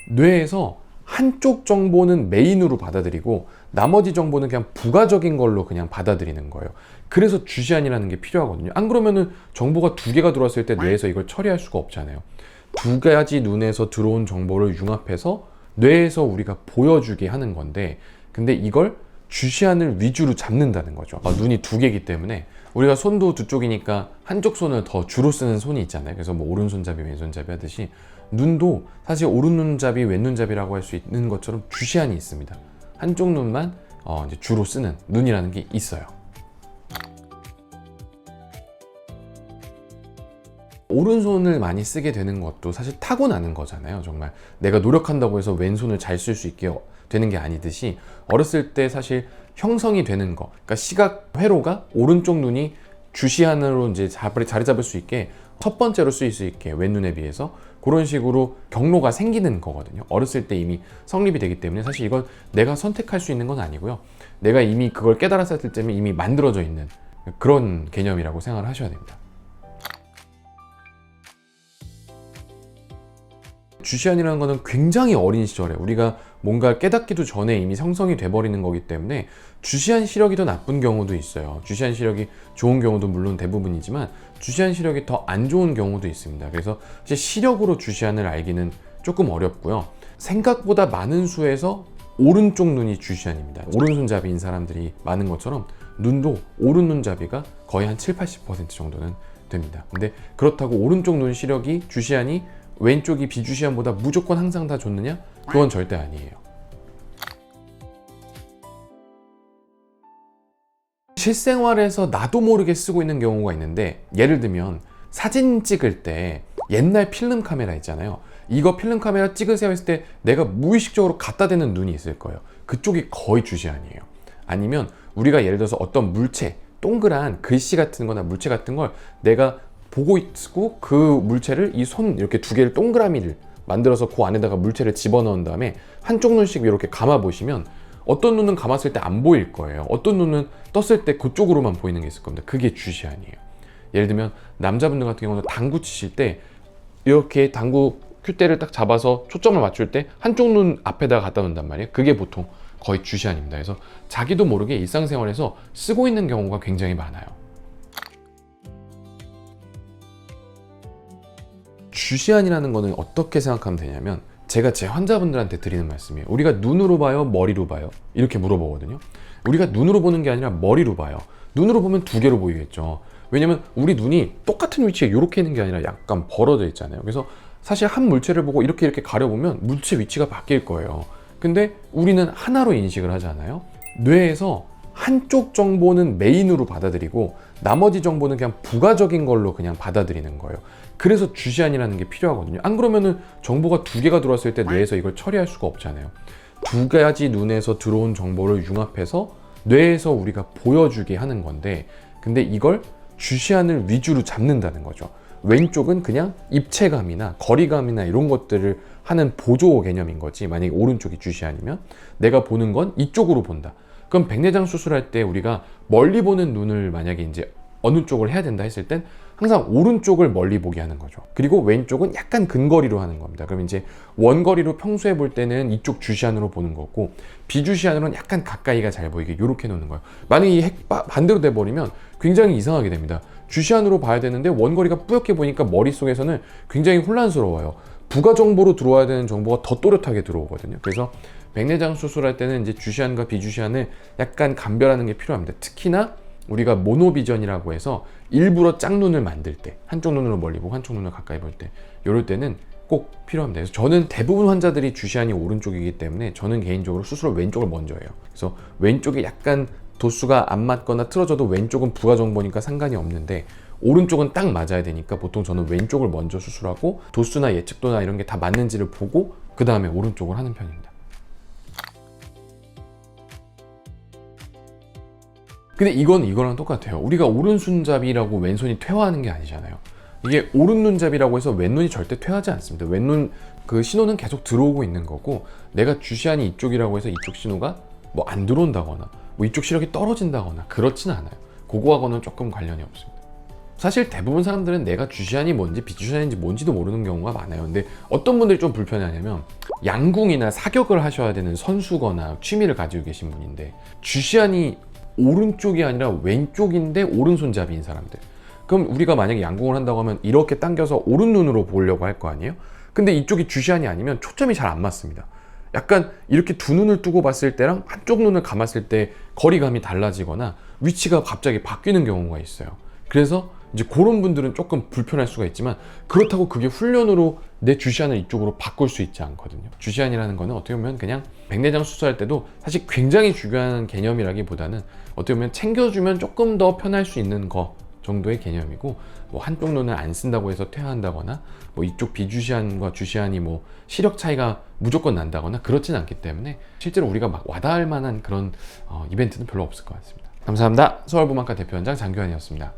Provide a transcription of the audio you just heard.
뇌에서 한쪽 정보는 메인으로 받아들이고 나머지 정보는 그냥 부가적인 걸로 그냥 받아들이는 거예요. 그래서 주시안이라는 게 필요하거든요. 안 그러면은 정보가 두 개가 들어왔을 때 뇌에서 이걸 처리할 수가 없잖아요. 두 가지 눈에서 들어온 정보를 융합해서 뇌에서 우리가 보여주게 하는 건데, 근데 이걸 주시안을 위주로 잡는다는 거죠. 눈이 두 개이기 때문에 우리가 손도 두 쪽이니까 한쪽 손을 더 주로 쓰는 손이 있잖아요. 그래서 뭐 오른손잡이 왼손잡이 하듯이 눈도 사실 오른눈잡이 왼눈잡이라고 할 수 있는 것처럼 주시안이 있습니다. 한쪽 눈만 이제 주로 쓰는 눈이라는 게 있어요. 오른손을 많이 쓰게 되는 것도 사실 타고나는 거잖아요. 정말 내가 노력한다고 해서 왼손을 잘 쓸 수 있게 되는 게 아니듯이, 어렸을 때 사실 형성이 되는 거, 그러니까 시각 회로가 오른쪽 눈이 주시안으로 이제 자리 잡을 수 있게 첫 번째로 쓰일 수 있게 왼눈에 비해서 그런 식으로 경로가 생기는 거거든요. 어렸을 때 이미 성립이 되기 때문에 사실 이건 내가 선택할 수 있는 건 아니고요. 내가 이미 그걸 깨달았을 때쯤에 이미 만들어져 있는 그런 개념이라고 생각을 하셔야 됩니다. 주시안이라는 거는 굉장히 어린 시절에 우리가 뭔가 깨닫기도 전에 이미 형성이 돼버리는 거기 때문에 주시안 시력이 더 나쁜 경우도 있어요. 주시안 시력이 좋은 경우도 물론 대부분이지만 주시안 시력이 더 안 좋은 경우도 있습니다. 그래서 사실 시력으로 주시안을 알기는 조금 어렵고요. 생각보다 많은 수에서 오른쪽 눈이 주시안입니다. 오른손잡이인 사람들이 많은 것처럼 눈도 오른눈잡이가 거의 한 7~80% 정도는 됩니다. 근데 그렇다고 오른쪽 눈 시력이 주시안이 왼쪽이 비주시안보다 무조건 항상 다 좋느냐? 그건 절대 아니에요. 실생활에서 나도 모르게 쓰고 있는 경우가 있는데, 예를 들면 사진 찍을 때 옛날 필름 카메라 있잖아요. 이거 필름 카메라 찍으세요 했을 때 내가 무의식적으로 갖다 대는 눈이 있을 거예요. 그쪽이 거의 주시안이에요. 아니면 우리가 예를 들어서 어떤 물체, 동그란 글씨 같은 거나 물체 같은 걸 내가 보고 있고 그 물체를 이 손 이렇게 두 개를 동그라미를 만들어서 그 안에다가 물체를 집어넣은 다음에 한쪽 눈씩 이렇게 감아 보시면 어떤 눈은 감았을 때 안 보일 거예요. 어떤 눈은 떴을 때 그쪽으로만 보이는 게 있을 겁니다. 그게 주시안이에요. 예를 들면 남자분들 같은 경우는 당구 치실 때 이렇게 당구 큐대를 딱 잡아서 초점을 맞출 때 한쪽 눈 앞에다가 갖다 놓는단 말이에요. 그게 보통 거의 주시안입니다. 그래서 자기도 모르게 일상생활에서 쓰고 있는 경우가 굉장히 많아요. 주시안이라는 거는 어떻게 생각하면 되냐면, 제가 제 환자분들한테 드리는 말씀이에요. 우리가 눈으로 봐요? 머리로 봐요? 이렇게 물어보거든요. 우리가 눈으로 보는 게 아니라 머리로 봐요. 눈으로 보면 두 개로 보이겠죠. 왜냐면 우리 눈이 똑같은 위치에 이렇게 있는 게 아니라 약간 벌어져 있잖아요. 그래서 사실 한 물체를 보고 이렇게 가려보면 물체 위치가 바뀔 거예요. 근데 우리는 하나로 인식을 하잖아요. 뇌에서 한쪽 정보는 메인으로 받아들이고 나머지 정보는 그냥 부가적인 걸로 그냥 받아들이는 거예요. 그래서 주시안이라는 게 필요하거든요. 안 그러면은 정보가 두 개가 들어왔을 때 뇌에서 이걸 처리할 수가 없잖아요. 두 가지 눈에서 들어온 정보를 융합해서 뇌에서 우리가 보여주게 하는 건데, 근데 이걸 주시안을 위주로 잡는다는 거죠. 왼쪽은 그냥 입체감이나 거리감이나 이런 것들을 하는 보조 개념인 거지. 만약에 오른쪽이 주시안이면 내가 보는 건 이쪽으로 본다. 그럼 백내장 수술할 때 우리가 멀리 보는 눈을 만약에 이제 어느 쪽을 해야 된다 했을 땐 항상 오른쪽을 멀리 보게 하는 거죠. 그리고 왼쪽은 약간 근거리로 하는 겁니다. 그럼 이제 원거리로 평소에 볼 때는 이쪽 주시안으로 보는 거고, 비주시안으로는 약간 가까이가 잘 보이게 이렇게 놓는 거예요. 만약에 이 반대로 돼버리면 굉장히 이상하게 됩니다. 주시안으로 봐야 되는데 원거리가 뿌옇게 보니까 머릿속에서는 굉장히 혼란스러워요. 부가 정보로 들어와야 되는 정보가 더 또렷하게 들어오거든요. 그래서 백내장 수술할 때는 이제 주시안과 비주시안을 약간 감별하는 게 필요합니다. 특히나 우리가 모노비전이라고 해서 일부러 짝눈을 만들 때, 한쪽 눈으로 멀리 보고 한쪽 눈을 가까이 볼 때, 이럴 때는 꼭 필요합니다. 그래서 저는 대부분 환자들이 주시안이 오른쪽이기 때문에 저는 개인적으로 수술을 왼쪽을 먼저 해요. 그래서 왼쪽이 약간 도수가 안 맞거나 틀어져도 왼쪽은 부가 정보니까 상관이 없는데, 오른쪽은 딱 맞아야 되니까 보통 저는 왼쪽을 먼저 수술하고 도수나 예측도나 이런 게 다 맞는지를 보고 그 다음에 오른쪽을 하는 편입니다. 근데 이거랑 똑같아요. 우리가 오른손잡이라고 왼손이 퇴화하는 게 아니잖아요. 이게 오른눈잡이라고 해서 왼눈이 절대 퇴화하지 않습니다. 왼눈 그 신호는 계속 들어오고 있는 거고, 내가 주시안이 이쪽이라고 해서 이쪽 신호가 뭐 안 들어온다거나 뭐 이쪽 시력이 떨어진다거나 그렇진 않아요. 그거하고는 조금 관련이 없습니다. 사실 대부분 사람들은 내가 주시안이 뭔지 비주시안인지 뭔지도 모르는 경우가 많아요. 근데 어떤 분들이 좀 불편해하냐면 양궁이나 사격을 하셔야 되는 선수거나 취미를 가지고 계신 분인데 주시안이 오른쪽이 아니라 왼쪽인데 오른손잡이인 사람들, 그럼 우리가 만약에 양궁을 한다고 하면 이렇게 당겨서 오른 눈으로 보려고 할 거 아니에요? 근데 이쪽이 주시안이 아니면 초점이 잘 안 맞습니다. 약간 이렇게 두 눈을 뜨고 봤을 때랑 한쪽 눈을 감았을 때 거리감이 달라지거나 위치가 갑자기 바뀌는 경우가 있어요. 그래서 이제 그런 분들은 조금 불편할 수가 있지만, 그렇다고 그게 훈련으로 내 주시안을 이쪽으로 바꿀 수 있지 않거든요. 주시안이라는 거는 어떻게 보면 그냥 백내장 수술할 때도 사실 굉장히 중요한 개념이라기보다는 어떻게 보면 챙겨주면 조금 더 편할 수 있는 거 정도의 개념이고, 뭐 한쪽 눈을 안 쓴다고 해서 퇴화한다거나 뭐 이쪽 비주시안과 주시안이 뭐 시력 차이가 무조건 난다거나 그렇진 않기 때문에 실제로 우리가 막 와닿을 만한 그런 이벤트는 별로 없을 것 같습니다. 감사합니다. 서울부만과 대표원장 장규환이었습니다.